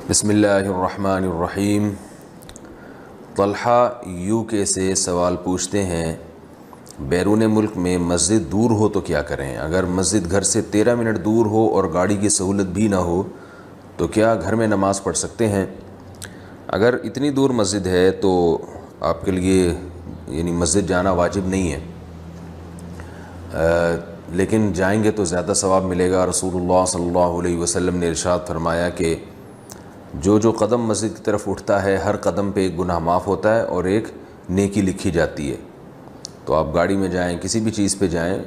بسم اللہ الرحمن الرحیم۔ طلحہ یو کے سے سوال پوچھتے ہیں، بیرون ملک میں مسجد دور ہو تو کیا کریں؟ اگر مسجد گھر سے 13 منٹ دور ہو اور گاڑی کی سہولت بھی نہ ہو تو کیا گھر میں نماز پڑھ سکتے ہیں؟ اگر اتنی دور مسجد ہے تو آپ کے لیے مسجد جانا واجب نہیں ہے، لیکن جائیں گے تو زیادہ ثواب ملے گا۔ رسول اللہ صلی اللہ علیہ وسلم نے ارشاد فرمایا کہ جو قدم مسجد کی طرف اٹھتا ہے ہر قدم پہ ایک گناہ معاف ہوتا ہے اور ایک نیکی لکھی جاتی ہے۔ تو آپ گاڑی میں جائیں، کسی بھی چیز پہ جائیں،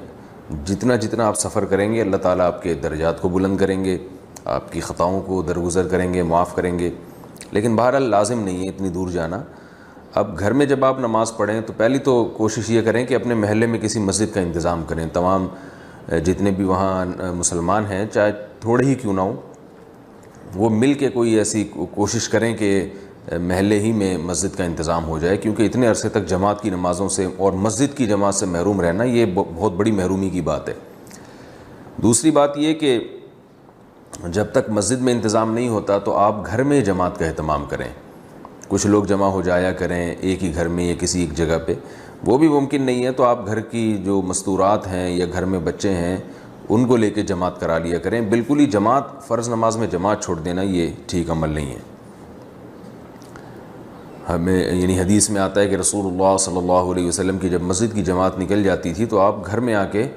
جتنا آپ سفر کریں گے اللہ تعالیٰ آپ کے درجات کو بلند کریں گے، آپ کی خطاؤں کو درگزر کریں گے، معاف کریں گے، لیکن بہرحال لازم نہیں ہے اتنی دور جانا۔ اب گھر میں جب آپ نماز پڑھیں تو پہلی تو کوشش یہ کریں کہ اپنے محلے میں کسی مسجد کا انتظام کریں، تمام جتنے بھی وہاں مسلمان ہیں چاہے تھوڑے ہی کیوں نہ ہوں، وہ مل کے کوئی ایسی کوشش کریں کہ محلے ہی میں مسجد کا انتظام ہو جائے، کیونکہ اتنے عرصے تک جماعت کی نمازوں سے اور مسجد کی جماعت سے محروم رہنا یہ بہت بڑی محرومی کی بات ہے۔ دوسری بات یہ کہ جب تک مسجد میں انتظام نہیں ہوتا تو آپ گھر میں جماعت کا اہتمام کریں، کچھ لوگ جمع ہو جایا کریں ایک ہی گھر میں یا کسی ایک جگہ پہ، وہ بھی ممکن نہیں ہے تو آپ گھر کی جو مستورات ہیں یا گھر میں بچے ہیں ان کو لے کے جماعت کرا لیا کریں۔ بالکل ہی جماعت فرض نماز میں جماعت چھوڑ دینا یہ ٹھیک عمل نہیں ہے۔ ہمیں حدیث میں آتا ہے کہ رسول اللہ صلی اللہ علیہ وسلم کی جب مسجد کی جماعت نکل جاتی تھی تو آپ گھر میں آ کے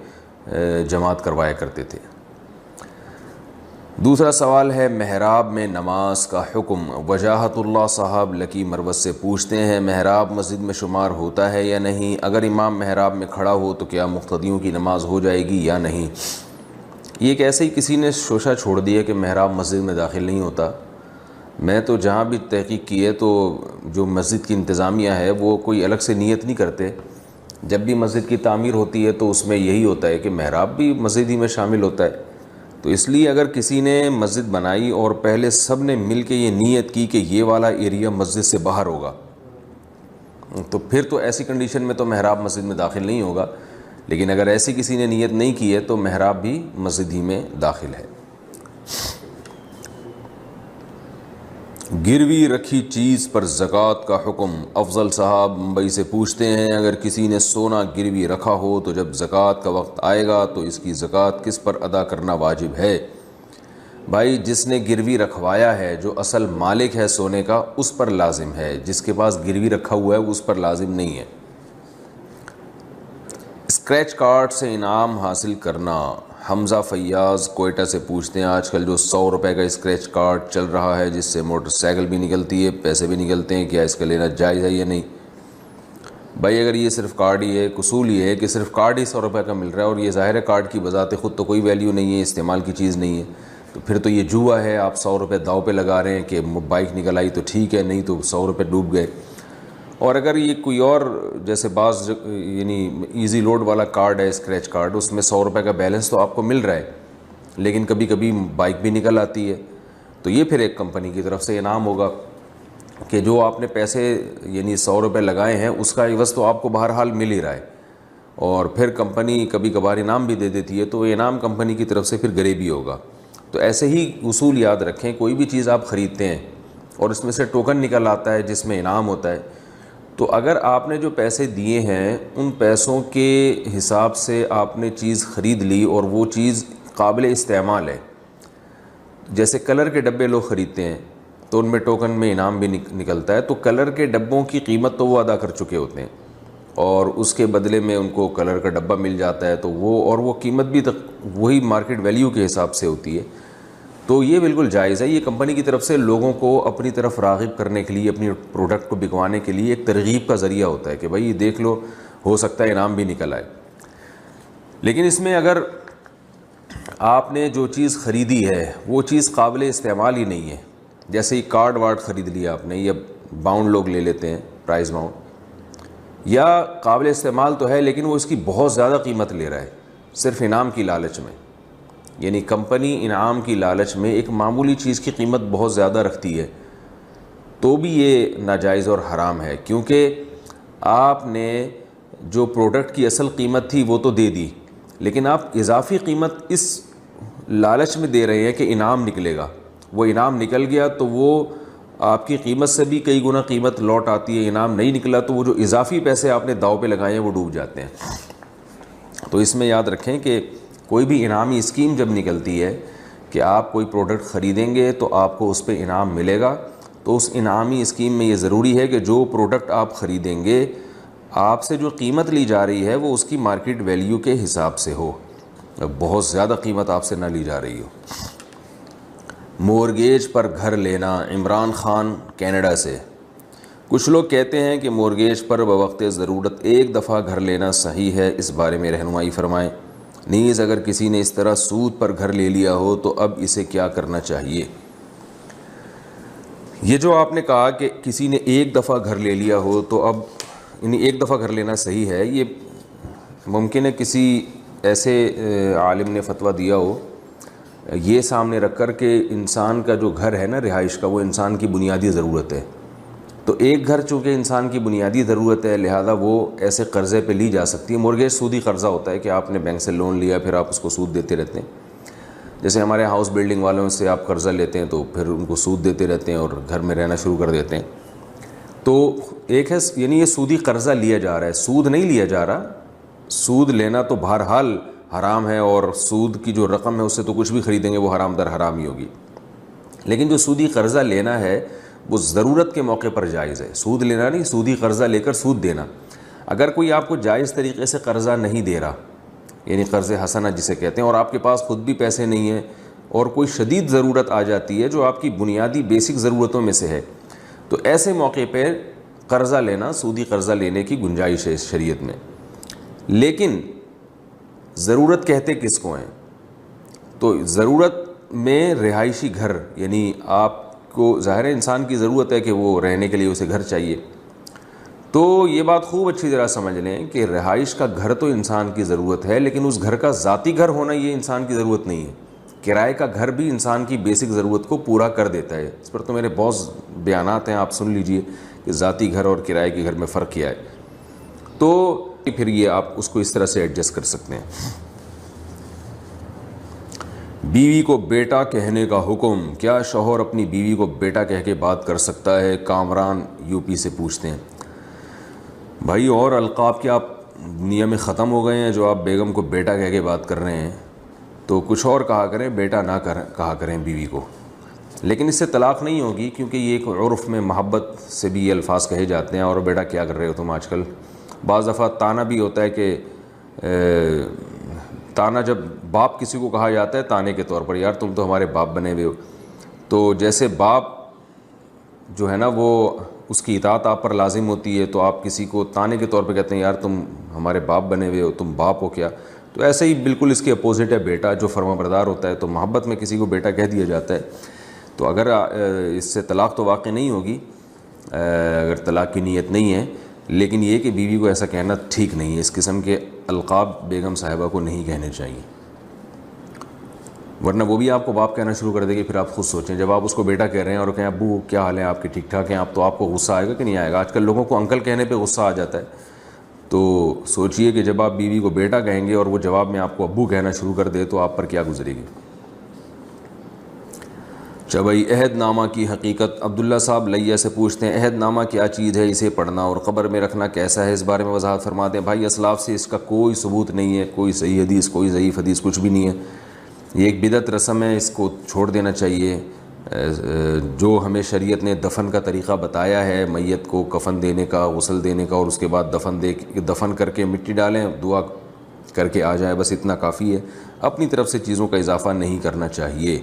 جماعت کروایا کرتے تھے۔ دوسرا سوال ہے محراب میں نماز کا حکم۔ وجاہت اللہ صاحب لکی مروت سے پوچھتے ہیں، محراب مسجد میں شمار ہوتا ہے یا نہیں؟ اگر امام محراب میں کھڑا ہو تو کیا مقتدیوں کی نماز ہو جائے گی یا نہیں؟ یہ ایک ایسے ہی کسی نے شوشہ چھوڑ دیا کہ محراب مسجد میں داخل نہیں ہوتا۔ میں تو جہاں بھی تحقیق کی ہے تو جو مسجد کی انتظامیہ ہے وہ کوئی الگ سے نیت نہیں کرتے، جب بھی مسجد کی تعمیر ہوتی ہے تو اس میں یہی ہوتا ہے کہ محراب بھی مسجد ہی میں شامل ہوتا ہے۔ تو اس لیے اگر کسی نے مسجد بنائی اور پہلے سب نے مل کے یہ نیت کی کہ یہ والا ایریا مسجد سے باہر ہوگا تو پھر تو ایسی کنڈیشن میں تو محراب مسجد میں داخل نہیں ہوگا، لیکن اگر ایسی کسی نے نیت نہیں کی ہے تو محراب بھی مسجد ہی میں داخل ہے۔ گروی رکھی چیز پر زکوٰۃ کا حکم۔ افضل صاحب ممبئی سے پوچھتے ہیں، اگر کسی نے سونا گروی رکھا ہو تو جب زکوٰۃ کا وقت آئے گا تو اس کی زکوٰۃ کس پر ادا کرنا واجب ہے؟ بھائی جس نے گروی رکھوایا ہے، جو اصل مالک ہے سونے کا، اس پر لازم ہے، جس کے پاس گروی رکھا ہوا ہے اس پر لازم نہیں ہے۔ اسکریچ کارڈ سے انعام حاصل کرنا۔ حمزہ فیاض کوئٹہ سے پوچھتے ہیں، آج کل جو 100 روپے کا اسکریچ کارڈ چل رہا ہے جس سے موٹر سائیکل بھی نکلتی ہے، پیسے بھی نکلتے ہیں، کیا اس کا لینا جائز ہے یا نہیں؟ بھائی اگر یہ صرف کارڈ ہی ہے، اصول یہ ہے کہ صرف کارڈ ہی 100 روپے کا مل رہا ہے اور یہ ظاہر ہے کارڈ کی بذات خود تو کوئی ویلیو نہیں ہے، استعمال کی چیز نہیں ہے، تو پھر تو یہ جوا ہے، آپ 100 روپے داؤ پہ لگا رہے ہیں کہ بائک نکل آئی تو ٹھیک ہے، نہیں تو 100 روپے ڈوب گئے۔ اور اگر یہ کوئی اور جیسے بعض ایزی لوڈ والا کارڈ ہے اسکریچ کارڈ، اس میں 100 روپے کا بیلنس تو آپ کو مل رہا ہے لیکن کبھی کبھی بائک بھی نکل آتی ہے، تو یہ پھر ایک کمپنی کی طرف سے انعام ہوگا کہ جو آپ نے پیسے 100 روپے لگائے ہیں اس کا عوض تو آپ کو بہرحال مل ہی رہا ہے، اور پھر کمپنی کبھی کبھار انعام بھی دے دیتی ہے تو انعام کمپنی کی طرف سے پھر غریبی ہوگا۔ تو ایسے ہی اصول یاد رکھیں، کوئی بھی چیز آپ خریدتے ہیں اور اس میں سے ٹوکن نکل آتا ہے جس میں انعام ہوتا ہے، تو اگر آپ نے جو پیسے دیے ہیں ان پیسوں کے حساب سے آپ نے چیز خرید لی اور وہ چیز قابل استعمال ہے، جیسے کلر کے ڈبے لوگ خریدتے ہیں تو ان میں ٹوکن میں انعام بھی نکلتا ہے، تو کلر کے ڈبوں کی قیمت تو وہ ادا کر چکے ہوتے ہیں اور اس کے بدلے میں ان کو کلر کا ڈبہ مل جاتا ہے، تو وہ قیمت بھی وہی مارکیٹ ویلیو کے حساب سے ہوتی ہے، تو یہ بالکل جائز ہے۔ یہ کمپنی کی طرف سے لوگوں کو اپنی طرف راغب کرنے کے لیے، اپنی پروڈکٹ کو بکوانے کے لیے ایک ترغیب کا ذریعہ ہوتا ہے کہ بھائی دیکھ لو، ہو سکتا ہے انعام بھی نکل آئے۔ لیکن اس میں اگر آپ نے جو چیز خریدی ہے وہ چیز قابل استعمال ہی نہیں ہے، جیسے کارڈ وارڈ خرید لیا آپ نے، یا باؤنڈ لوگ لے لیتے ہیں پرائز باؤنڈ، یا قابل استعمال تو ہے لیکن وہ اس کی بہت زیادہ قیمت لے رہا ہے صرف انعام کی لالچ میں، کمپنی انعام کی لالچ میں ایک معمولی چیز کی قیمت بہت زیادہ رکھتی ہے، تو بھی یہ ناجائز اور حرام ہے، کیونکہ آپ نے جو پروڈکٹ کی اصل قیمت تھی وہ تو دے دی، لیکن آپ اضافی قیمت اس لالچ میں دے رہے ہیں کہ انعام نکلے گا، وہ انعام نکل گیا تو وہ آپ کی قیمت سے بھی کئی گنا قیمت لوٹ آتی ہے، انعام نہیں نکلا تو وہ جو اضافی پیسے آپ نے داؤ پہ لگائے ہیں وہ ڈوب جاتے ہیں۔ تو اس میں یاد رکھیں کہ کوئی بھی انعامی اسکیم جب نکلتی ہے کہ آپ کوئی پروڈکٹ خریدیں گے تو آپ کو اس پہ انعام ملے گا، تو اس انعامی اسکیم میں یہ ضروری ہے کہ جو پروڈکٹ آپ خریدیں گے آپ سے جو قیمت لی جا رہی ہے وہ اس کی مارکیٹ ویلیو کے حساب سے ہو، بہت زیادہ قیمت آپ سے نہ لی جا رہی ہو۔ مورگیج پر گھر لینا، عمران خان کینیڈا سے۔ کچھ لوگ کہتے ہیں کہ مورگیج پر بوقت ضرورت ایک دفعہ گھر لینا صحیح ہے، اس بارے میں رہنمائی فرمائیں۔ نیز اگر کسی نے اس طرح سود پر گھر لے لیا ہو تو اب اسے کیا کرنا چاہیے؟ یہ جو آپ نے کہا کہ کسی نے ایک دفعہ گھر لے لیا ہو تو اب یعنی ایک دفعہ گھر لینا صحیح ہے، یہ ممکن ہے کسی ایسے عالم نے فتویٰ دیا ہو یہ سامنے رکھ کر کہ انسان کا جو گھر ہے نا رہائش کا، وہ انسان کی بنیادی ضرورت ہے، تو ایک گھر چونکہ انسان کی بنیادی ضرورت ہے لہذا وہ ایسے قرضے پہ لی جا سکتی ہے۔ مورگیج سودی قرضہ ہوتا ہے کہ آپ نے بینک سے لون لیا پھر آپ اس کو سود دیتے رہتے ہیں، جیسے ہمارے ہاؤس بلڈنگ والوں سے آپ قرضہ لیتے ہیں تو پھر ان کو سود دیتے رہتے ہیں اور گھر میں رہنا شروع کر دیتے ہیں۔ تو ایک ہے یعنی یہ سودی قرضہ لیا جا رہا ہے، سود نہیں لیا جا رہا، سود لینا تو بہرحال حرام ہے اور سود کی جو رقم ہے اس سے تو کچھ بھی خریدیں گے وہ حرام در حرام ہی ہوگی، لیکن جو سودی قرضہ لینا ہے وہ ضرورت کے موقع پر جائز ہے۔ سود لینا نہیں، سودی قرضہ لے کر سود دینا۔ اگر کوئی آپ کو جائز طریقے سے قرضہ نہیں دے رہا، یعنی قرض حسنہ جسے کہتے ہیں، اور آپ کے پاس خود بھی پیسے نہیں ہیں اور کوئی شدید ضرورت آ جاتی ہے جو آپ کی بنیادی بیسک ضرورتوں میں سے ہے، تو ایسے موقع پہ قرضہ لینا، سودی قرضہ لینے کی گنجائش ہے اس شریعت میں۔ لیکن ضرورت کہتے کس کو ہیں؟ تو ضرورت میں رہائشی گھر، یعنی آپ کو ظاہر انسان کی ضرورت ہے کہ وہ رہنے کے لیے اسے گھر چاہیے، تو یہ بات خوب اچھی طرح سمجھ لیں کہ رہائش کا گھر تو انسان کی ضرورت ہے، لیکن اس گھر کا ذاتی گھر ہونا یہ انسان کی ضرورت نہیں ہے۔ کرائے کا گھر بھی انسان کی بیسک ضرورت کو پورا کر دیتا ہے، اس پر تو میرے بہت بیانات ہیں، آپ سن لیجئے کہ ذاتی گھر اور کرائے کے گھر میں فرق کیا ہے، تو پھر یہ آپ اس کو اس طرح سے ایڈجسٹ کر سکتے ہیں۔ بیوی کو بیٹا کہنے کا حکم، کیا شوہر اپنی بیوی کو بیٹا کہہ کے بات کر سکتا ہے؟ کامران یوپی سے پوچھتے ہیں۔ بھائی اور القاب کیا آپ دنیا میں ختم ہو گئے ہیں جو آپ بیگم کو بیٹا کہہ کے بات کر رہے ہیں؟ تو کچھ اور کہا کریں، بیٹا نہ کہا کریں بیوی کو، لیکن اس سے طلاق نہیں ہوگی کیونکہ یہ ایک عرف میں محبت سے بھی یہ الفاظ کہے جاتے ہیں۔ اور بیٹا کیا کر رہے ہو تم آج کل؟ بعض دفعہ طعنہ بھی ہوتا ہے کہ طعنہ جب باپ کسی کو کہا جاتا ہے طعنے کے طور پر، یار تم تو ہمارے باپ بنے ہوئے ہو، تو جیسے باپ جو ہے نا وہ اس کی اطاعت آپ پر لازم ہوتی ہے، تو آپ کسی کو طعنے کے طور پہ کہتے ہیں یار تم ہمارے باپ بنے ہوئے ہو، تم باپ ہو کیا؟ تو ایسے ہی بالکل اس کے اپوزٹ ہے بیٹا، جو فرما بردار ہوتا ہے، تو محبت میں کسی کو بیٹا کہہ دیا جاتا ہے۔ تو اگر اس سے طلاق تو واقع نہیں ہوگی اگر طلاق کی نیت نہیں ہے، لیکن یہ کہ بیوی کو ایسا کہنا ٹھیک نہیں ہے، اس قسم کے القاب بیگم صاحبہ کو نہیں کہنے چاہیے، ورنہ وہ بھی آپ کو باپ کہنا شروع کر دے گی۔ پھر آپ خود سوچیں، جب آپ اس کو بیٹا کہہ رہے ہیں اور کہیں ابو کیا حال ہے آپ کے، ٹھیک ٹھاک ہیں آپ، تو آپ کو غصہ آئے گا کہ نہیں آئے گا؟ آج کل لوگوں کو انکل کہنے پہ غصہ آ جاتا ہے، تو سوچئے کہ جب آپ بیوی کو بیٹا کہیں گے اور وہ جواب میں آپ کو ابو کہنا شروع کر دے تو آپ پر کیا گزرے گی۔ بھائی عہد نامہ کی حقیقت، عبداللہ صاحب لیہ سے پوچھتے ہیں عہد نامہ کیا چیز ہے، اسے پڑھنا اور قبر میں رکھنا کیسا ہے، اس بارے میں وضاحت فرما دیں۔ بھائی اسلاف سے اس کا کوئی ثبوت نہیں ہے، کوئی صحیح حدیث کوئی ضعیف حدیث کچھ بھی نہیں ہے، یہ ایک بدعت رسم ہے، اس کو چھوڑ دینا چاہیے۔ جو ہمیں شریعت نے دفن کا طریقہ بتایا ہے، میت کو کفن دینے کا، غسل دینے کا، اور اس کے بعد دفن کر کے مٹی ڈالیں، دعا کر کے آ جائے، بس اتنا کافی ہے، اپنی طرف سے چیزوں کا اضافہ نہیں کرنا چاہیے۔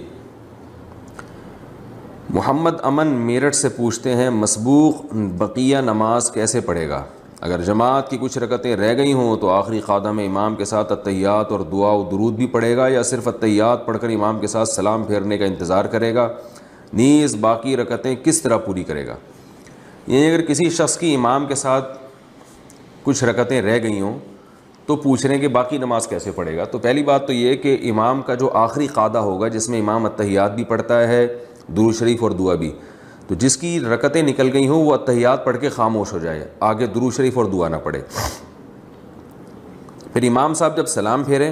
محمد امن میرٹھ سے پوچھتے ہیں مسبوق بقیہ نماز کیسے پڑھے گا؟ اگر جماعت کی کچھ رکعتیں رہ گئی ہوں تو آخری قعدہ میں امام کے ساتھ التحیات اور دعا و درود بھی پڑھے گا، یا صرف التحیات پڑھ کر امام کے ساتھ سلام پھیرنے کا انتظار کرے گا؟ نیز باقی رکعتیں کس طرح پوری کرے گا؟ یعنی اگر کسی شخص کی امام کے ساتھ کچھ رکعتیں رہ گئی ہوں تو پوچھ رہے ہیں کہ باقی نماز کیسے پڑھے گا؟ تو پہلی بات تو یہ کہ امام کا جو آخری قعدہ ہوگا جس میں امام التحیات بھی پڑھتا ہے، درود شریف اور دعا بھی، تو جس کی رکعتیں نکل گئی ہوں وہ التحیات پڑھ کے خاموش ہو جائے، آگے درود شریف اور دعا نہ پڑھے۔ پھر امام صاحب جب سلام پھیریں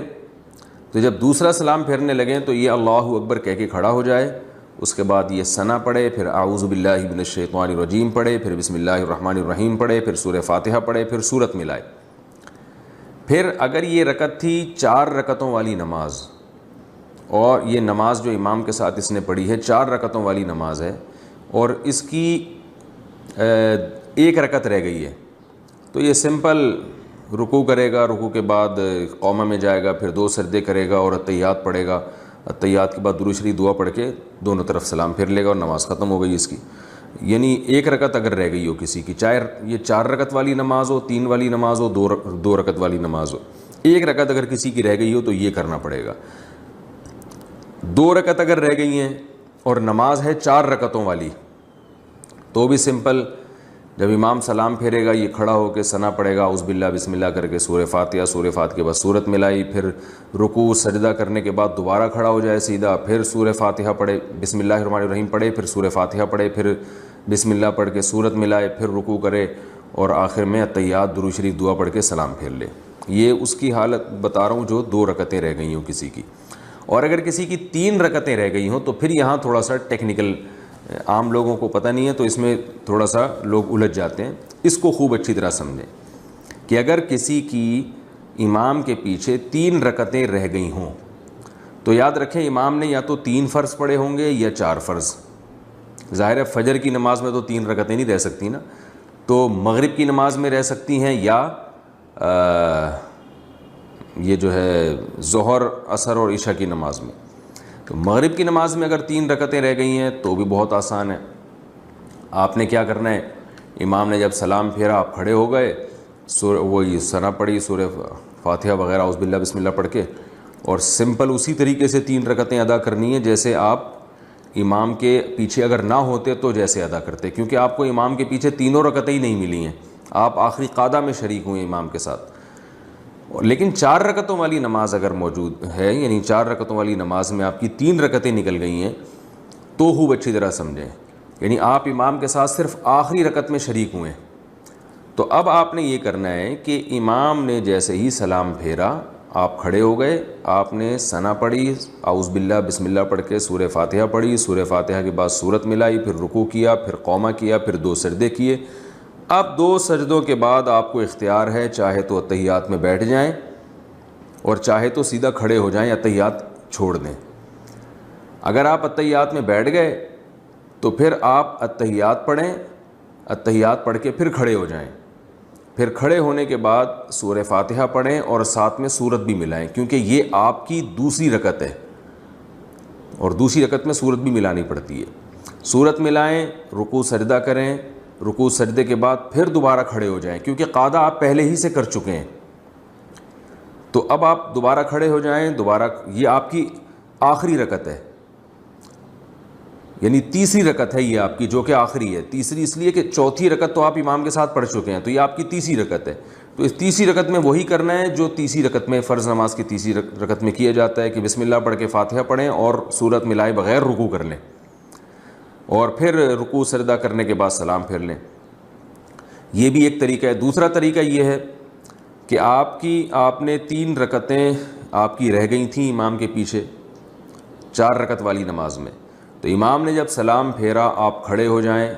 تو جب دوسرا سلام پھیرنے لگیں تو یہ اللہ اکبر کہہ کے کھڑا ہو جائے، اس کے بعد یہ ثنا پڑھے، پھر اعوذ باللہ من الشیطان الرجیم پڑھے، پھر بسم اللہ الرحمن الرحیم پڑھے، پھر سورہ فاتحہ پڑھے، پھر سورت ملائے۔ پھر اگر یہ رکعت تھی 4 رکعتوں والی نماز، اور یہ نماز جو امام کے ساتھ اس نے پڑھی ہے 4 رکعتوں والی نماز ہے، اور اس کی 1 رکعت رہ گئی ہے، تو یہ سمپل رکوع کرے گا، رکوع کے بعد قومہ میں جائے گا، پھر 2 سجدے کرے گا اور اتحیات پڑھے گا، اتحیات کے بعد درود شریف دعا پڑھ کے دونوں طرف سلام پھیر لے گا اور نماز ختم ہو گئی اس کی۔ یعنی 1 رکعت اگر رہ گئی ہو کسی کی، چاہے یہ 4 رکعت والی نماز ہو، 3 والی نماز ہو، 2 رکعت والی نماز ہو، 1 رکعت اگر کسی کی رہ گئی ہو تو یہ کرنا پڑے گا۔ 2 رکعت اگر رہ گئی ہیں اور نماز ہے 4 رکعتوں والی، تو بھی سمپل، جب امام سلام پھیرے گا یہ کھڑا ہو کے ثنا پڑھے گا، اعوذ باللہ بسم اللہ کر کے سورہ فاتحہ، سورہ فاتحہ کے بعد سورت ملائی، پھر رکوع سجدہ کرنے کے بعد دوبارہ کھڑا ہو جائے سیدھا، پھر سورہ فاتحہ پڑھے، بسم اللہ الرحمن الرحیم پڑھے، پھر سورہ فاتحہ پڑھے، پھر بسم اللہ پڑھ کے سورت ملائے، پھر رکوع کرے اور آخر میں اتحیات درود شریف دعا پڑھ کے سلام پھیر لے۔ یہ اس کی حالت بتا رہا ہوں جو 2 رکعتیں رہ گئی ہوں کسی کی۔ اور اگر کسی کی 3 رکعتیں رہ گئی ہوں تو پھر یہاں تھوڑا سا ٹیکنیکل، عام لوگوں کو پتہ نہیں ہے تو اس میں تھوڑا سا لوگ الجھ جاتے ہیں، اس کو خوب اچھی طرح سمجھیں کہ اگر کسی کی امام کے پیچھے 3 رکعتیں رہ گئی ہوں تو یاد رکھیں امام نے یا تو 3 فرض پڑھے ہوں گے یا 4 فرض۔ ظاہر ہے فجر کی نماز میں تو 3 رکعتیں نہیں رہ سکتی نا، تو مغرب کی نماز میں رہ سکتی ہیں، یا یہ جو ہے ظہر، عصر اور عشاء کی نماز میں۔ تو مغرب کی نماز میں اگر 3 رکعتیں رہ گئی ہیں تو بھی بہت آسان ہے، آپ نے کیا کرنا ہے، امام نے جب سلام پھیرا آپ کھڑے ہو گئے، وہی ثنا پڑھی، سورہ فاتحہ وغیرہ اعوذ باللہ بسم اللہ پڑھ کے، اور سمپل اسی طریقے سے 3 رکعتیں ادا کرنی ہیں جیسے آپ امام کے پیچھے اگر نہ ہوتے تو جیسے ادا کرتے، کیونکہ آپ کو امام کے پیچھے 3 رکعتیں ہی نہیں ملی ہیں، آپ آخری قعدہ میں شریک ہوئے امام کے ساتھ۔ لیکن 4 رکعتوں والی نماز اگر موجود ہے، یعنی 4 رکعتوں والی نماز میں آپ کی 3 رکعتیں نکل گئی ہیں تو خوب اچھی طرح سمجھیں، یعنی آپ امام کے ساتھ صرف آخری رکعت میں شریک ہوئے، تو اب آپ نے یہ کرنا ہے کہ امام نے جیسے ہی سلام پھیرا آپ کھڑے ہو گئے، آپ نے ثنا پڑھی، اعوذ باللہ بسم اللہ پڑھ کے سورہ فاتحہ پڑھی، سورہ فاتحہ کے بعد سورت ملائی، پھر رکوع کیا، پھر قومہ کیا، پھر 2 سجدے کیے۔ اب 2 سجدوں کے بعد آپ کو اختیار ہے، چاہے تو اتحیات میں بیٹھ جائیں اور چاہے تو سیدھا کھڑے ہو جائیں، اتحیات چھوڑ دیں۔ اگر آپ اتحیات میں بیٹھ گئے تو پھر آپ اتحیات پڑھیں، اتحیات پڑھ کے پھر کھڑے ہو جائیں، پھر کھڑے ہونے کے بعد سورہ فاتحہ پڑھیں اور ساتھ میں سورت بھی ملائیں، کیونکہ یہ آپ کی دوسری رکعت ہے اور دوسری رکعت میں سورت بھی ملانی پڑتی ہے۔ سورت ملائیں، رکوع سجدہ کریں، رکوع سجدے کے بعد پھر دوبارہ کھڑے ہو جائیں، کیونکہ قعدہ آپ پہلے ہی سے کر چکے ہیں، تو اب آپ دوبارہ کھڑے ہو جائیں، دوبارہ یہ آپ کی آخری رکعت ہے، یعنی تیسری رکعت ہے یہ آپ کی، جو کہ آخری ہے۔ تیسری اس لیے کہ چوتھی رکعت تو آپ امام کے ساتھ پڑھ چکے ہیں، تو یہ آپ کی تیسری رکعت ہے، تو اس تیسری رکعت میں وہی کرنا ہے جو تیسری رکعت میں، فرض نماز کی تیسری رکعت میں کیا جاتا ہے، کہ بسم اللہ پڑھ کے فاتحہ پڑھیں اور سورت ملائے بغیر رکوع کر لیں، اور پھر رکوع سجدہ کرنے کے بعد سلام پھیر لیں۔ یہ بھی ایک طریقہ ہے۔ دوسرا طریقہ یہ ہے کہ آپ نے 3 رکعتیں آپ کی رہ گئی تھیں امام کے پیچھے 4 رکعت والی نماز میں، تو امام نے جب سلام پھیرا آپ کھڑے ہو جائیں،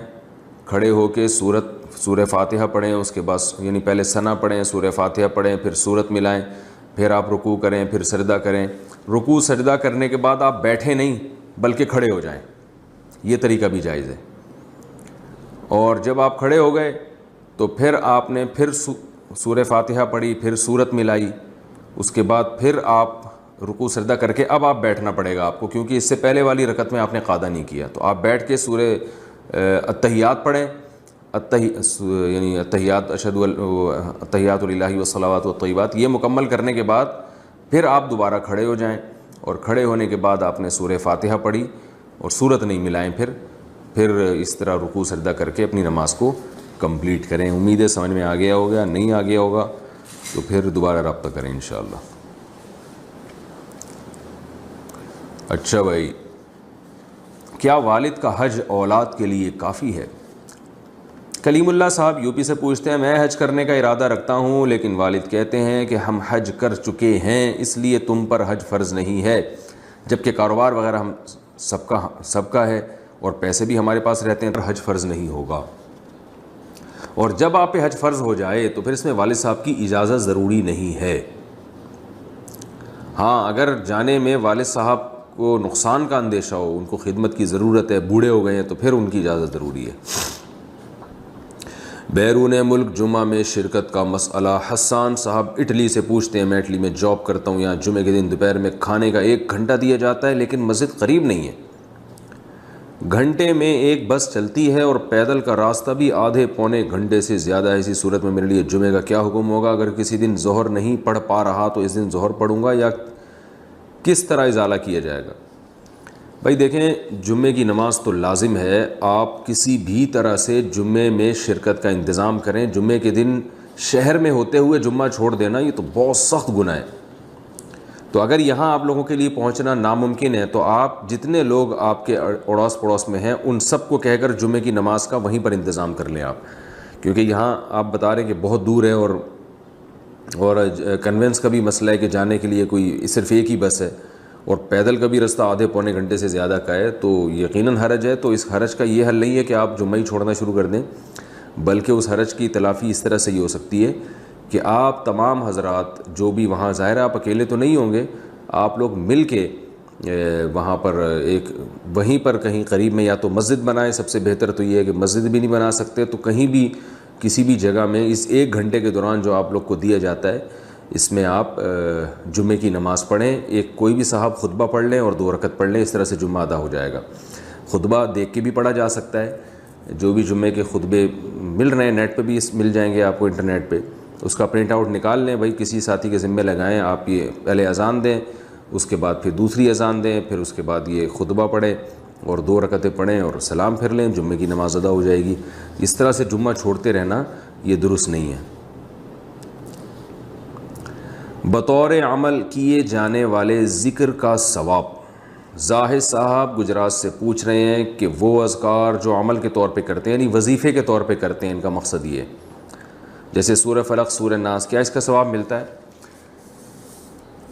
کھڑے ہو کے سورہ فاتحہ پڑھیں، اس کے بعد یعنی پہلے ثنا پڑھیں، سورہ فاتحہ پڑھیں، پھر سورت ملائیں، پھر آپ رکوع کریں، پھر سجدہ کریں۔ رکوع سجدہ کرنے کے بعد آپ بیٹھے نہیں بلکہ کھڑے ہو جائیں، یہ طریقہ بھی جائز ہے۔ اور جب آپ کھڑے ہو گئے تو پھر آپ نے پھر سورہ فاتحہ پڑھی، پھر سورت ملائی، اس کے بعد پھر آپ رکوع سجدہ کر کے اب آپ بیٹھنا پڑے گا آپ کو، کیونکہ اس سے پہلے والی رکعت میں آپ نے قعدہ نہیں کیا، تو آپ بیٹھ کے سورہ اتحیات پڑھیں، یعنی اتحیات اتحیات للہ والصلوات والطیبات، یہ مکمل کرنے کے بعد پھر آپ دوبارہ کھڑے ہو جائیں، اور کھڑے ہونے کے بعد آپ نے سورہ فاتحہ پڑھی اور سورت نہیں ملائیں، پھر اس طرح رکوع سجدہ کر کے اپنی نماز کو کمپلیٹ کریں۔ امید ہے سمجھ میں آ گیا ہوگا، نہیں آ گیا ہوگا تو پھر دوبارہ رابطہ کریں انشاءاللہ۔ اچھا بھائی، کیا والد کا حج اولاد کے لیے کافی ہے؟ کلیم اللہ صاحب یو پی سے پوچھتے ہیں، میں حج کرنے کا ارادہ رکھتا ہوں لیکن والد کہتے ہیں کہ ہم حج کر چکے ہیں اس لیے تم پر حج فرض نہیں ہے، جبکہ کاروبار وغیرہ ہم سب کا ہے اور پیسے بھی ہمارے پاس رہتے ہیں، حج فرض نہیں ہوگا۔ اور جب آپ پہ حج فرض ہو جائے تو پھر اس میں والد صاحب کی اجازت ضروری نہیں ہے۔ ہاں اگر جانے میں والد صاحب کو نقصان کا اندیشہ ہو، ان کو خدمت کی ضرورت ہے، بوڑھے ہو گئے ہیں، تو پھر ان کی اجازت ضروری ہے۔ بیرون ملک جمعہ میں شرکت کا مسئلہ، حسان صاحب اٹلی سے پوچھتے ہیں، میں اٹلی میں جاب کرتا ہوں، یہاں جمعے کے دن دوپہر میں کھانے کا 1 گھنٹہ دیا جاتا ہے لیکن مسجد قریب نہیں ہے، گھنٹے میں 1 بس چلتی ہے اور پیدل کا راستہ بھی آدھے پونے گھنٹے سے زیادہ ہے، اسی صورت میں میرے لیے جمعے کا کیا حکم ہوگا؟ اگر کسی دن ظہر نہیں پڑھ پا رہا تو اس دن ظہر پڑھوں گا یا کس طرح ازالہ کیا جائے گا؟ بھائی دیکھیں، جمعے کی نماز تو لازم ہے، آپ کسی بھی طرح سے جمعے میں شرکت کا انتظام کریں۔ جمعے کے دن شہر میں ہوتے ہوئے جمعہ چھوڑ دینا یہ تو بہت سخت گناہ ہے۔ تو اگر یہاں آپ لوگوں کے لیے پہنچنا ناممکن ہے تو آپ جتنے لوگ آپ کے اڑوس پڑوس میں ہیں ان سب کو کہہ کر جمعے کی نماز کا وہیں پر انتظام کر لیں آپ، کیونکہ یہاں آپ بتا رہے ہیں کہ بہت دور ہے اور کنوینس کا بھی مسئلہ ہے کہ جانے کے لیے کوئی صرف ایک ہی بس ہے اور پیدل کا بھی رستہ آدھے پونے گھنٹے سے زیادہ کا ہے، تو یقیناً حرج ہے۔ تو اس حرج کا یہ حل نہیں ہے کہ آپ جمعہ ہی چھوڑنا شروع کر دیں، بلکہ اس حرج کی تلافی اس طرح سے یہ ہو سکتی ہے کہ آپ تمام حضرات جو بھی وہاں، ظاہر ہے آپ اکیلے تو نہیں ہوں گے، آپ لوگ مل کے وہاں پر وہیں پر کہیں قریب میں یا تو مسجد بنائیں، سب سے بہتر تو یہ ہے کہ مسجد بھی نہیں بنا سکتے تو کہیں بھی کسی بھی جگہ میں اس 1 گھنٹے کے دوران جو آپ لوگ کو دیا جاتا ہے اس میں آپ جمعے کی نماز پڑھیں، کوئی بھی صاحب خطبہ پڑھ لیں اور 2 رکعت پڑھ لیں، اس طرح سے جمعہ ادا ہو جائے گا۔ خطبہ دیکھ کے بھی پڑھا جا سکتا ہے، جو بھی جمعے کے خطبے مل رہے ہیں نیٹ پہ بھی مل جائیں گے آپ کو، انٹرنیٹ پہ، اس کا پرنٹ آؤٹ نکال لیں، بھائی کسی ساتھی کے ذمہ لگائیں، آپ یہ پہلے اذان دیں، اس کے بعد پھر دوسری اذان دیں، پھر اس کے بعد یہ خطبہ پڑھیں اور 2 رکعتیں پڑھیں اور سلام پھر لیں، جمعے کی نماز ادا ہو جائے گی۔ اس طرح سے جمعہ چھوڑتے رہنا یہ درست نہیں ہے۔ بطور عمل کیے جانے والے ذکر کا ثواب، زاہد صاحب گجرات سے پوچھ رہے ہیں کہ وہ اذکار جو عمل کے طور پہ کرتے ہیں، یعنی وظیفے کے طور پہ کرتے ہیں، ان کا مقصد یہ ہے، جیسے سورہ فلق، سورہ ناس، کیا اس کا ثواب ملتا ہے؟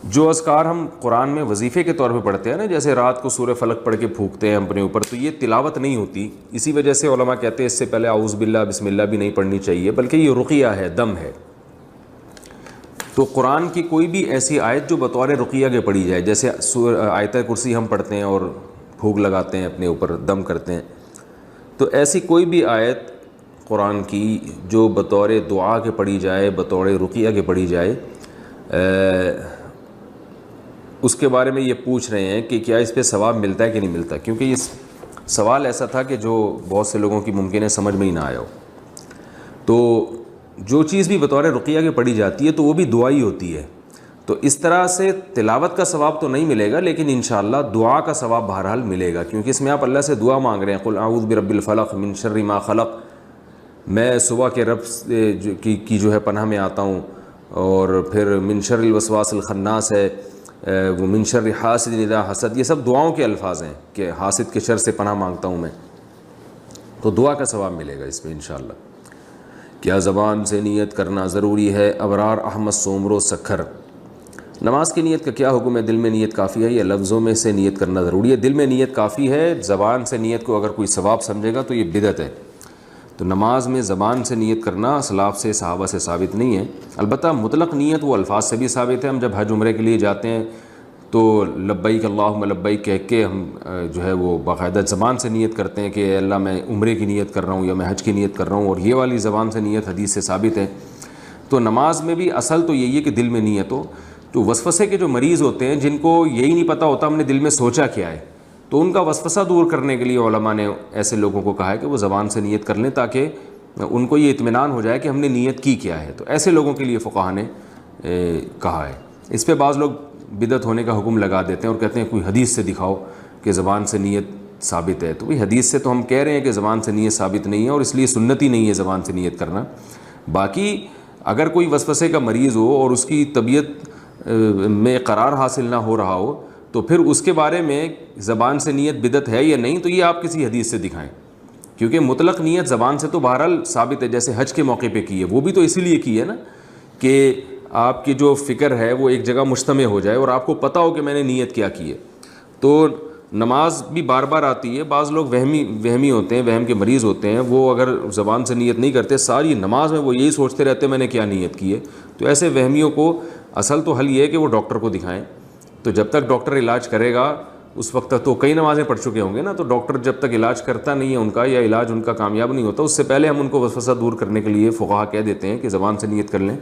جو اذکار ہم قرآن میں وظیفے کے طور پہ پڑھتے ہیں نا، جیسے رات کو سورہ فلق پڑھ کے پھونکتے ہیں اپنے اوپر، تو یہ تلاوت نہیں ہوتی، اسی وجہ سے علماء کہتے ہیں اس سے پہلے اعوذ باللہ بسم اللہ بھی نہیں پڑھنی چاہیے، بلکہ یہ رقیہ ہے، دم ہے۔ تو قرآن کی کوئی بھی ایسی آیت جو بطور رقیہ کے پڑھی جائے، جیسے آیت کرسی ہم پڑھتے ہیں اور پھونک لگاتے ہیں اپنے اوپر، دم کرتے ہیں، تو ایسی کوئی بھی آیت قرآن کی جو بطور دعا کے پڑھی جائے، بطور رقیہ کے پڑھی جائے، اس کے بارے میں یہ پوچھ رہے ہیں کہ کیا اس پہ ثواب ملتا ہے کہ نہیں ملتا، کیونکہ یہ سوال ایسا تھا کہ جو بہت سے لوگوں کی ممکن ہے سمجھ میں ہی نہ آیا ہو۔ تو جو چیز بھی بطور رقیہ کے پڑھی جاتی ہے تو وہ بھی دعا ہی ہوتی ہے، تو اس طرح سے تلاوت کا ثواب تو نہیں ملے گا، لیکن انشاءاللہ دعا کا ثواب بہرحال ملے گا، کیونکہ اس میں آپ اللہ سے دعا مانگ رہے ہیں، قل اعوذ برب الفلق من شر ما خلق، میں صبح کے رب کی جو ہے پناہ میں آتا ہوں، اور پھر من شر الوسواس الخناس ہے، وہ من شر حاسد اذا حسد، یہ سب دعاؤں کے الفاظ ہیں کہ حاسد کے شر سے پناہ مانگتا ہوں میں، تو دعا کا ثواب ملے گا اس میں انشاءاللہ۔ کیا زبان سے نیت کرنا ضروری ہے؟ ابرار احمد سومرو سکھر، نماز کی نیت کا کیا حکم ہے؟ دل میں نیت کافی ہے یا لفظوں میں سے نیت کرنا ضروری ہے؟ دل میں نیت کافی ہے، زبان سے نیت کو اگر کوئی ثواب سمجھے گا تو یہ بدعت ہے۔ تو نماز میں زبان سے نیت کرنا اسلاف سے، صحابہ سے ثابت نہیں ہے، البتہ مطلق نیت وہ الفاظ سے بھی ثابت ہے۔ ہم جب حج عمرے کے لیے جاتے ہیں تو لبیک اللہم لبیک کہہ کے ہم جو ہے وہ باقاعدہ زبان سے نیت کرتے ہیں کہ اے اللہ میں عمرے کی نیت کر رہا ہوں یا میں حج کی نیت کر رہا ہوں، اور یہ والی زبان سے نیت حدیث سے ثابت ہے۔ تو نماز میں بھی اصل تو یہی ہے کہ دل میں نیت ہو۔ جو وسوسے کے جو مریض ہوتے ہیں جن کو یہی نہیں پتہ ہوتا ہم نے دل میں سوچا کیا ہے، تو ان کا وسوسہ دور کرنے کے لیے علماء نے ایسے لوگوں کو کہا ہے کہ وہ زبان سے نیت کر لیں تاکہ ان کو یہ اطمینان ہو جائے کہ ہم نے نیت کی کیا ہے، تو ایسے لوگوں کے لیے فقہاء نے کہا ہے۔ اس پہ بعض لوگ بدعت ہونے کا حکم لگا دیتے ہیں اور کہتے ہیں کوئی حدیث سے دکھاؤ کہ زبان سے نیت ثابت ہے، تو وہی حدیث سے تو ہم کہہ رہے ہیں کہ زبان سے نیت ثابت نہیں ہے اور اس لیے سنت ہی نہیں ہے زبان سے نیت کرنا۔ باقی اگر کوئی وسوسے کا مریض ہو اور اس کی طبیعت میں قرار حاصل نہ ہو رہا ہو تو پھر اس کے بارے میں زبان سے نیت بدعت ہے یا نہیں، تو یہ آپ کسی حدیث سے دکھائیں، کیونکہ مطلق نیت زبان سے تو بہرحال ثابت ہے، جیسے حج کے موقع پہ کی ہے، وہ بھی تو اسی لیے کی ہے نا کہ آپ کی جو فکر ہے وہ ایک جگہ مجتمع ہو جائے اور آپ کو پتہ ہو کہ میں نے نیت کیا کی ہے۔ تو نماز بھی بار بار آتی ہے، بعض لوگ وہمی ہوتے ہیں، وہم کے مریض ہوتے ہیں، وہ اگر زبان سے نیت نہیں کرتے، ساری نماز میں وہ یہی سوچتے رہتے ہیں میں نے کیا نیت کی ہے. تو ایسے وہمیوں کو اصل تو حل یہ ہے کہ وہ ڈاکٹر کو دکھائیں. تو جب تک ڈاکٹر علاج کرے گا اس وقت تک تو کئی نمازیں پڑھ چکے ہوں گے نا، تو ڈاکٹر جب تک علاج کرتا نہیں ہے ان کا، یا علاج ان کا کامیاب نہیں ہوتا، اس سے پہلے ہم ان کو وسوسہ دور کرنے کے لیے فقہا کہہ دیتے ہیں کہ زبان سے نیت کر لیں،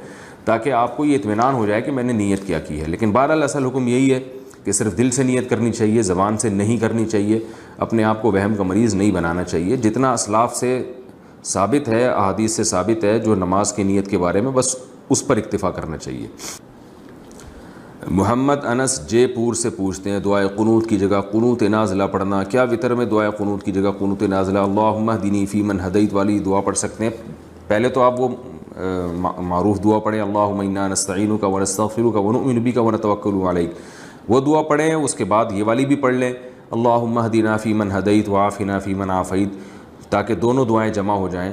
تاکہ آپ کو یہ اطمینان ہو جائے کہ میں نے نیت کیا کی ہے. لیکن بہرحال اصل حکم یہی ہے کہ صرف دل سے نیت کرنی چاہیے، زبان سے نہیں کرنی چاہیے. اپنے آپ کو وہم کا مریض نہیں بنانا چاہیے. جتنا اسلاف سے ثابت ہے، احادیث سے ثابت ہے جو نماز کی نیت کے بارے میں، بس اس پر اکتفا کرنا چاہیے. محمد انس جے پور سے پوچھتے ہیں دعائے قنوت کی جگہ قنوت نازلہ پڑھنا، کیا وطر میں دعائے قنوت کی جگہ قنوت نازلہ اللہم اہدنی فیمن ہدیت والی دعا پڑھ سکتے ہیں؟ پہلے تو آپ وہ معروف دعا پڑھیں اللہم انا نستعینک ونستغفرک ونؤمن بک ونتوکل علیک، وہ دعا پڑھیں. اس کے بعد یہ والی بھی پڑھ لیں اللہم اہدنا فیمن ہدیت وعافنا فیمن عافیت، تاکہ دونوں دعائیں جمع ہو جائیں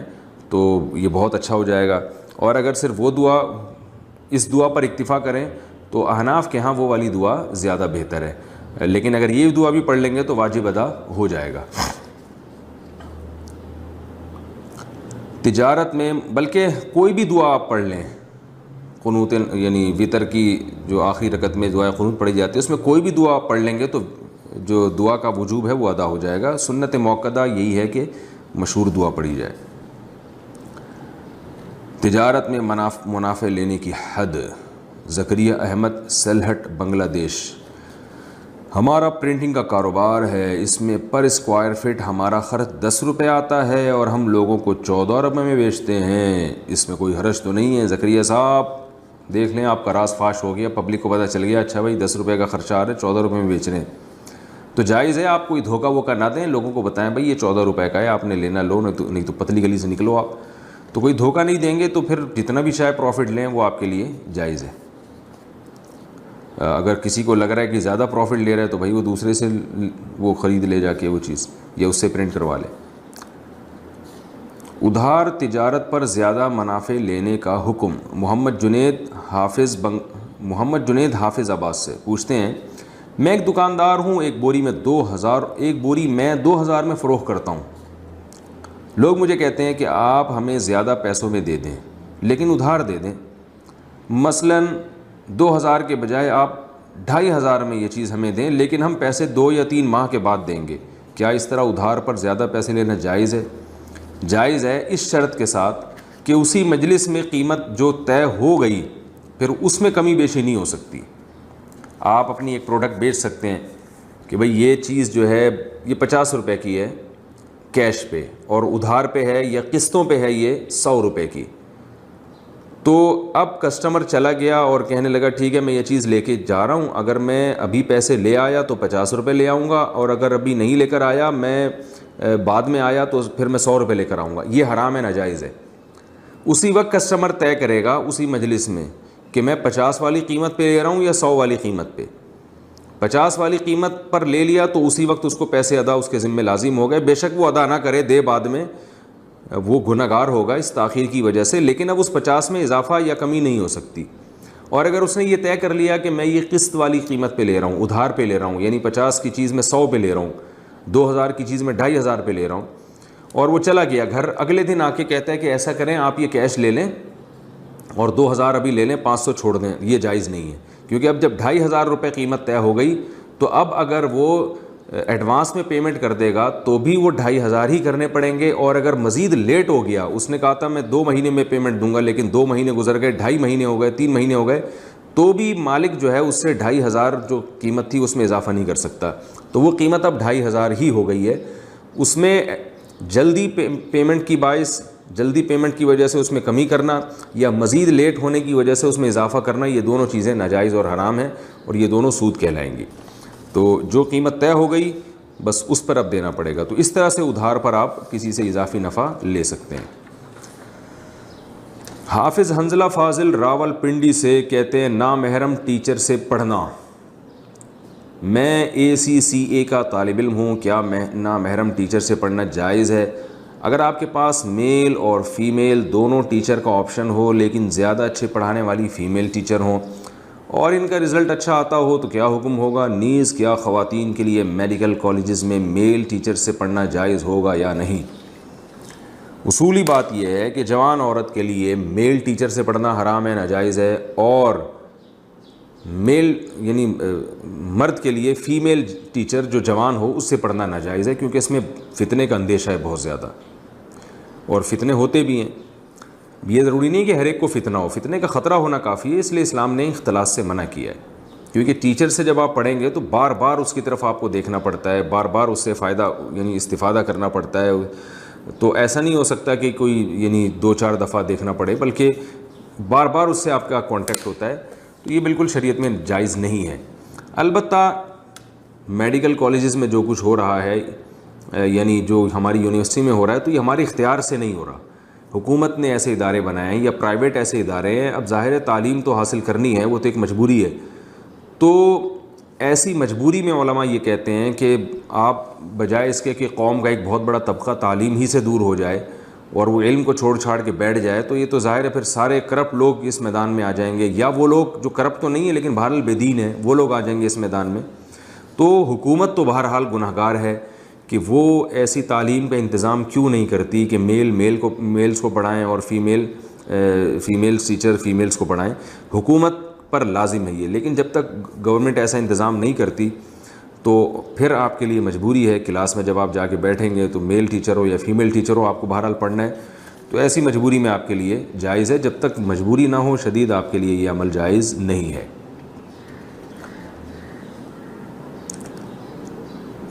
تو یہ بہت اچھا ہو جائے گا. اور اگر صرف وہ دعا، اس دعا پر اکتفا کریں تو احناف کے ہاں وہ والی دعا زیادہ بہتر ہے. لیکن اگر یہ دعا بھی پڑھ لیں گے تو واجب ادا ہو جائے گا. تجارت میں بلکہ کوئی بھی دعا آپ پڑھ لیں، قنوت یعنی وطر کی جو آخری رکعت میں دعائے قنوت پڑھی جاتی ہے، اس میں کوئی بھی دعا آپ پڑھ لیں گے تو جو دعا کا وجوب ہے وہ ادا ہو جائے گا. سنت موقدہ یہی ہے کہ مشہور دعا پڑھی جائے. تجارت میں منافع لینے کی حد. زکریہ احمد سلہٹ بنگلہ دیش. ہمارا پرنٹنگ کا کاروبار ہے، اس میں پر اسکوائر فٹ ہمارا خرچ 10 روپے آتا ہے اور ہم لوگوں کو 14 روپے میں بیچتے ہیں، اس میں کوئی حرج تو نہیں ہے؟ زکریہ صاحب دیکھ لیں، آپ کا راز فاش ہو گیا، پبلک کو پتہ چل گیا اچھا بھائی 10 روپے کا خرچہ آ رہا ہے، 14 روپے میں بیچ رہے ہیں. تو جائز ہے، آپ کوئی دھوکہ ووکہ نہ دیں، لوگوں کو بتائیں بھائی یہ 14 روپے کا ہے، آپ نے لینا لو، نہیں تو پتلی گلی سے نکلو. آپ تو کوئی دھوکہ نہیں دیں گے تو پھر جتنا بھی چاہے پروفٹ لیں وہ آپ کے لیے جائز ہے. اگر کسی کو لگ رہا ہے کہ زیادہ پروفٹ لے رہا ہے تو بھائی وہ دوسرے سے وہ خرید لے جا کے وہ چیز، یا اس سے پرنٹ کروا لے. ادھار تجارت پر زیادہ منافع لینے کا حکم. محمد جنید حافظ آباد سے پوچھتے ہیں میں ایک دکاندار ہوں، ایک بوری میں 2000 میں فروخت کرتا ہوں. لوگ مجھے کہتے ہیں کہ آپ ہمیں زیادہ پیسوں میں دے دیں لیکن ادھار دے دیں، مثلاً 2000 کے بجائے آپ 2500 میں یہ چیز ہمیں دیں، لیکن ہم پیسے 2 یا 3 ماہ کے بعد دیں گے. کیا اس طرح ادھار پر زیادہ پیسے لینا جائز ہے؟ جائز ہے، اس شرط کے ساتھ کہ اسی مجلس میں قیمت جو طے ہو گئی پھر اس میں کمی بیشی نہیں ہو سکتی. آپ اپنی ایک پروڈکٹ بیچ سکتے ہیں کہ بھئی یہ چیز جو ہے یہ 50 روپے کی ہے کیش پہ، اور ادھار پہ ہے یا قسطوں پہ ہے یہ 100 روپے کی. تو اب کسٹمر چلا گیا اور کہنے لگا ٹھیک ہے میں یہ چیز لے کے جا رہا ہوں، اگر میں ابھی پیسے لے آیا تو 50 روپے لے آؤں گا، اور اگر ابھی نہیں لے کر آیا، میں بعد میں آیا تو پھر میں 100 روپے لے کر آؤں گا. یہ حرام ہے، ناجائز ہے. اسی وقت کسٹمر طے کرے گا اسی مجلس میں کہ میں 50 والی قیمت پہ لے رہا ہوں یا 100 والی قیمت پہ. 50 والی قیمت پر لے لیا تو اسی وقت اس کو پیسے ادا اس کے ذمہ لازم ہو گئے. بے شک وہ ادا نہ کرے، دے بعد میں، وہ گنہگار ہوگا اس تاخیر کی وجہ سے، لیکن اب اس 50 میں اضافہ یا کمی نہیں ہو سکتی. اور اگر اس نے یہ طے کر لیا کہ میں یہ قسط والی قیمت پہ لے رہا ہوں، ادھار پہ لے رہا ہوں، یعنی 50 کی چیز میں 100 پہ لے رہا ہوں، 2000 کی چیز میں 2500 پہ لے رہا ہوں، اور وہ چلا گیا گھر، اگلے دن آ کے کہتا ہے کہ ایسا کریں آپ یہ کیش لے لیں اور 2000 ابھی لے لیں، 500 چھوڑ دیں، یہ جائز نہیں ہے. کیونکہ اب جب 2500 روپے قیمت طے ہو گئی تو اب اگر وہ ایڈوانس میں پیمنٹ کر دے گا تو بھی وہ 2500 ہی کرنے پڑیں گے. اور اگر مزید لیٹ ہو گیا، اس نے کہا تھا میں 2 مہینے میں پیمنٹ دوں گا لیکن 2 مہینے گزر گئے، 2.5 مہینے ہو گئے، 3 مہینے ہو گئے، تو بھی مالک جو ہے اس سے 2500 جو قیمت تھی اس میں اضافہ نہیں کر سکتا. تو وہ قیمت اب 2500 ہی ہو گئی ہے. اس میں جلدی پیمنٹ کی باعث، جلدی پیمنٹ کی وجہ سے اس میں کمی کرنا یا مزید لیٹ ہونے کی وجہ سے اس میں اضافہ کرنا، یہ دونوں چیزیں ناجائز اور حرام ہیں اور یہ دونوں سود کہلائیں گی. تو جو قیمت طے ہو گئی بس اس پر اب دینا پڑے گا. تو اس طرح سے ادھار پر آپ کسی سے اضافی نفع لے سکتے ہیں. حافظ حنزلہ فاضل راول پنڈی سے کہتے ہیں نامحرم ٹیچر سے پڑھنا. میں ACCA کا طالب علم ہوں، کیا نامحرم ٹیچر سے پڑھنا جائز ہے؟ اگر آپ کے پاس میل اور فیمیل دونوں ٹیچر کا آپشن ہو لیکن زیادہ اچھے پڑھانے والی فیمیل ٹیچر ہوں اور ان کا رزلٹ اچھا آتا ہو تو کیا حکم ہوگا؟ نیز کیا خواتین کے لیے میڈیکل کالجز میں میل ٹیچر سے پڑھنا جائز ہوگا یا نہیں؟ اصولی بات یہ ہے کہ جوان عورت کے لیے میل ٹیچر سے پڑھنا حرام ہے، ناجائز ہے، اور میل یعنی مرد کے لیے فیمیل ٹیچر جو جوان ہو اس سے پڑھنا ناجائز ہے، کیونکہ اس میں فتنے کا اندیشہ ہے بہت زیادہ، اور فتنے ہوتے بھی ہیں۔ یہ ضروری نہیں کہ ہر ایک کو فتنہ ہو، فتنے کا خطرہ ہونا کافی ہے، اس لیے اسلام نے اختلاط سے منع کیا ہے، کیونکہ ٹیچر سے جب آپ پڑھیں گے تو بار بار اس کی طرف آپ کو دیکھنا پڑتا ہے، بار بار اس سے فائدہ یعنی استفادہ کرنا پڑتا ہے، تو ایسا نہیں ہو سکتا کہ کوئی یعنی 2-4 دفعہ دیکھنا پڑے، بلکہ بار بار اس سے آپ کا کانٹیکٹ ہوتا ہے، تو یہ بالکل شریعت میں جائز نہیں ہے۔ البتہ میڈیکل کالجز میں جو کچھ ہو رہا ہے، یعنی جو ہماری یونیورسٹی میں ہو رہا ہے، تو یہ ہمارے اختیار سے نہیں ہو رہا، حکومت نے ایسے ادارے بنائے ہیں یا پرائیویٹ ایسے ادارے ہیں۔ اب ظاہر ہے تعلیم تو حاصل کرنی ہے، وہ تو ایک مجبوری ہے، تو ایسی مجبوری میں علماء یہ کہتے ہیں کہ آپ بجائے اس کے کہ قوم کا ایک بہت بڑا طبقہ تعلیم ہی سے دور ہو جائے اور وہ علم کو چھوڑ چھاڑ کے بیٹھ جائے، تو یہ تو ظاہر ہے پھر سارے کرپٹ لوگ اس میدان میں آ جائیں گے، یا وہ لوگ جو کرپٹ تو نہیں ہے لیکن بہرحال بے دین ہیں وہ لوگ آ جائیں گے اس میدان میں۔ تو حکومت تو بہرحال گنہگار ہے کہ وہ ایسی تعلیم کا انتظام کیوں نہیں کرتی کہ میلز کو پڑھائیں اور فیمیل ٹیچر فیمیلز کو پڑھائیں۔ حکومت پر لازم ہے یہ، لیکن جب تک گورنمنٹ ایسا انتظام نہیں کرتی تو پھر آپ کے لیے مجبوری ہے، کلاس میں جب آپ جا کے بیٹھیں گے تو میل ٹیچر ہو یا فیمیل ٹیچر ہو آپ کو بہرحال پڑھنا ہے، تو ایسی مجبوری میں آپ کے لیے جائز ہے، جب تک مجبوری نہ ہو شدید آپ کے لیے یہ عمل جائز نہیں ہے۔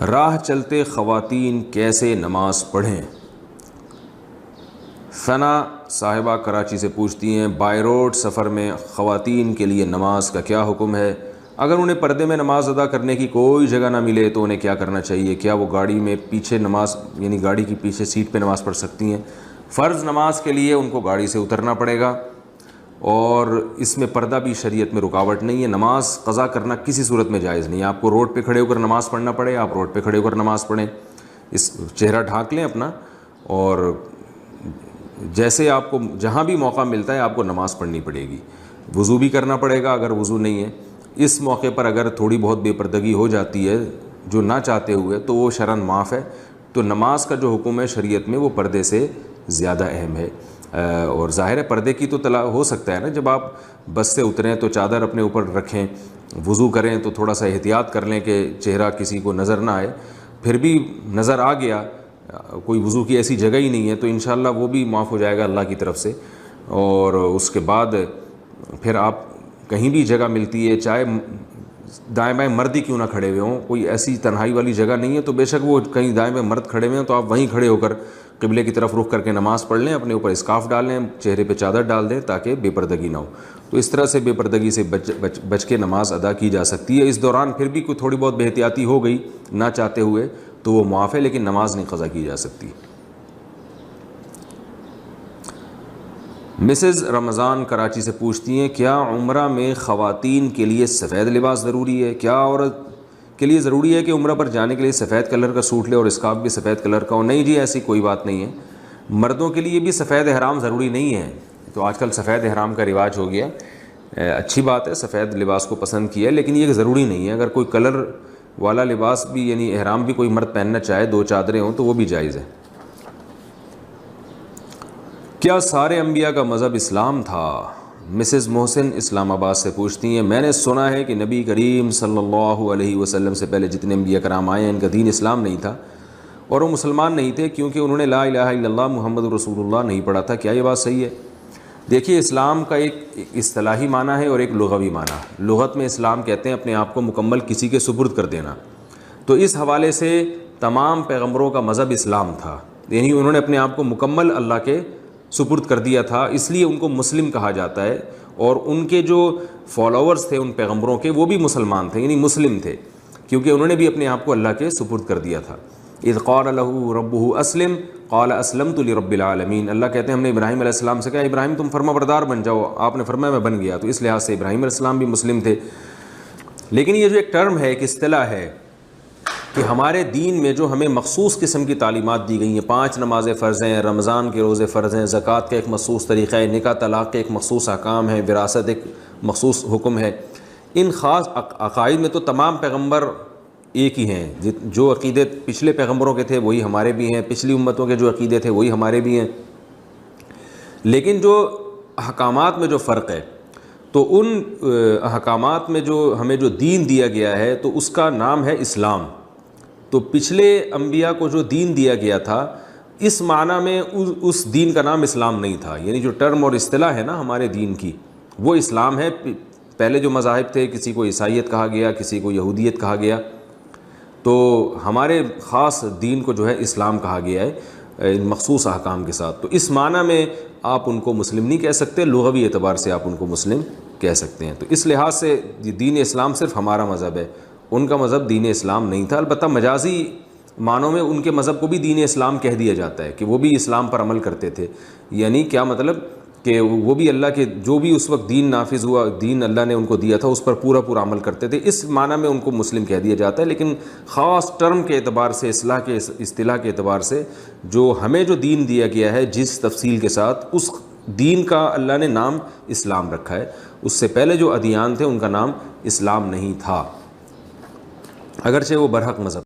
راہ چلتے خواتین کیسے نماز پڑھیں؟ ثنا صاحبہ کراچی سے پوچھتی ہیں، بائی روڈ سفر میں خواتین کے لیے نماز کا کیا حکم ہے؟ اگر انہیں پردے میں نماز ادا کرنے کی کوئی جگہ نہ ملے تو انہیں کیا کرنا چاہیے؟ کیا وہ گاڑی میں پیچھے نماز یعنی گاڑی کی پیچھے سیٹ پہ نماز پڑھ سکتی ہیں؟ فرض نماز کے لیے ان کو گاڑی سے اترنا پڑے گا، اور اس میں پردہ بھی شریعت میں رکاوٹ نہیں ہے۔ نماز قضا کرنا کسی صورت میں جائز نہیں ہے، آپ کو روڈ پہ کھڑے ہو کر نماز پڑھنا پڑے آپ روڈ پہ کھڑے ہو کر نماز پڑھیں، اس چہرہ ڈھانک لیں اپنا، اور جیسے آپ کو جہاں بھی موقع ملتا ہے آپ کو نماز پڑھنی پڑے گی، وضو بھی کرنا پڑے گا اگر وضو نہیں ہے۔ اس موقع پر اگر تھوڑی بہت بے پردگی ہو جاتی ہے جو نہ چاہتے ہوئے تو وہ شرعاً معاف ہے، تو نماز کا جو حکم ہے شریعت میں وہ پردے سے زیادہ اہم ہے، اور ظاہر ہے پردے کی تو طلاق ہو سکتا ہے نا، جب آپ بس سے اتریں تو چادر اپنے اوپر رکھیں، وضو کریں تو تھوڑا سا احتیاط کر لیں کہ چہرہ کسی کو نظر نہ آئے، پھر بھی نظر آ گیا، کوئی وضو کی ایسی جگہ ہی نہیں ہے تو انشاءاللہ وہ بھی معاف ہو جائے گا اللہ کی طرف سے۔ اور اس کے بعد پھر آپ کہیں بھی جگہ ملتی ہے، چاہے دائیں بائیں مرد ہی کیوں نہ کھڑے ہوئے ہوں، کوئی ایسی تنہائی والی جگہ نہیں ہے تو بے شک وہ کہیں دائیں بائیں مرد کھڑے ہوئے ہیں تو آپ وہیں کھڑے ہو کر قبلے کی طرف رخ کر کے نماز پڑھ لیں، اپنے اوپر اسکارف ڈال لیں، چہرے پہ چادر ڈال دیں تاکہ بے پردگی نہ ہو۔ تو اس طرح سے بے پردگی سے بچ کے نماز ادا کی جا سکتی ہے۔ اس دوران پھر بھی کوئی تھوڑی بہت بے احتیاطی ہو گئی نہ چاہتے ہوئے تو وہ معاف ہے، لیکن نماز نہیں قضا کی جا سکتی۔ مسز رمضان کراچی سے پوچھتی ہیں، کیا عمرہ میں خواتین کے لیے سفید لباس ضروری ہے؟ کیا عورت کے لیے ضروری ہے کہ عمرہ پر جانے کے لیے سفید کلر کا سوٹ لے اور اسکارف بھی سفید کلر کا ہو؟ نہیں جی، ایسی کوئی بات نہیں ہے، مردوں کے لیے بھی سفید احرام ضروری نہیں ہے، تو آج کل سفید احرام کا رواج ہو گیا، اچھی بات ہے سفید لباس کو پسند کیا ہے، لیکن یہ ضروری نہیں ہے، اگر کوئی کلر والا لباس بھی یعنی احرام بھی کوئی مرد پہننا چاہے، 2 چادریں ہوں تو وہ بھی جائز ہے۔ کیا سارے انبیاء کا مذہب اسلام تھا؟ مسز محسن اسلام آباد سے پوچھتی ہیں، میں نے سنا ہے کہ نبی کریم صلی اللہ علیہ وسلم سے پہلے جتنے انبیاء کرام آئے ہیں ان کا دین اسلام نہیں تھا اور وہ مسلمان نہیں تھے کیونکہ انہوں نے لا الہ الا اللہ محمد رسول اللہ نہیں پڑھا تھا۔ کیا یہ بات صحیح ہے؟ دیکھیے، اسلام کا ایک اصطلاحی معنی ہے اور ایک لغوی معنی۔ لغت میں اسلام کہتے ہیں اپنے آپ کو مکمل کسی کے سپرد کر دینا، تو اس حوالے سے تمام پیغمبروں کا مذہب اسلام تھا، یعنی انہوں نے اپنے آپ کو مکمل اللہ کے سپرد کر دیا تھا، اس لیے ان کو مسلم کہا جاتا ہے، اور ان کے جو فالوورز تھے ان پیغمبروں کے وہ بھی مسلمان تھے، یعنی مسلم تھے، کیونکہ انہوں نے بھی اپنے آپ کو اللہ کے سپرد کر دیا تھا۔ اذ قال له ربه اسلم قال اسلمت لرب العالمین، اللہ کہتے ہیں ہم نے ابراہیم علیہ السلام سے کہا ابراہیم تم فرما بردار بن جاؤ، آپ نے فرمایا میں بن گیا، تو اس لحاظ سے ابراہیم علیہ السلام بھی مسلم تھے۔ لیکن یہ جو ایک ٹرم ہے، ایک اصطلاح ہے کہ ہمارے دین میں جو ہمیں مخصوص قسم کی تعلیمات دی گئی ہیں، 5 نمازیں فرض ہیں، رمضان کے روزے فرض ہیں، زکوٰۃ کا ایک مخصوص طریقہ ہے، نکاح طلاق کے ایک مخصوص احکام ہیں، وراثت ایک مخصوص حکم ہے، ان خاص عقائد میں تو تمام پیغمبر ایک ہی ہیں، جو عقیدے پچھلے پیغمبروں کے تھے وہی ہمارے بھی ہیں، پچھلی امتوں کے جو عقیدے تھے وہی ہمارے بھی ہیں، لیکن جو احکامات میں جو فرق ہے تو ان احکامات میں جو ہمیں جو دین دیا گیا ہے تو اس کا نام ہے اسلام۔ تو پچھلے انبیاء کو جو دین دیا گیا تھا اس معنی میں اس دین کا نام اسلام نہیں تھا، یعنی جو ٹرم اور اصطلاح ہے نا ہمارے دین کی وہ اسلام ہے۔ پہلے جو مذاہب تھے کسی کو عیسائیت کہا گیا، کسی کو یہودیت کہا گیا، تو ہمارے خاص دین کو جو ہے اسلام کہا گیا ہے ان مخصوص احکام کے ساتھ۔ تو اس معنی میں آپ ان کو مسلم نہیں کہہ سکتے، لغوی اعتبار سے آپ ان کو مسلم کہہ سکتے ہیں۔ تو اس لحاظ سے دین اسلام صرف ہمارا مذہب ہے، ان کا مذہب دین اسلام نہیں تھا۔ البتہ مجازی معنوں میں ان کے مذہب کو بھی دین اسلام کہہ دیا جاتا ہے کہ وہ بھی اسلام پر عمل کرتے تھے، یعنی کیا مطلب کہ وہ بھی اللہ کے جو بھی اس وقت دین نافذ ہوا، دین اللہ نے ان کو دیا تھا اس پر پورا عمل کرتے تھے، اس معنی میں ان کو مسلم کہہ دیا جاتا ہے۔ لیکن خاص ٹرم کے اعتبار سے، اصطلاح کے اعتبار سے جو ہمیں جو دین دیا گیا ہے جس تفصیل کے ساتھ، اس دین کا اللہ نے نام اسلام رکھا ہے۔ اس سے پہلے جو ادیان تھے ان کا نام اسلام نہیں تھا، اگرچہ وہ برحق مذہب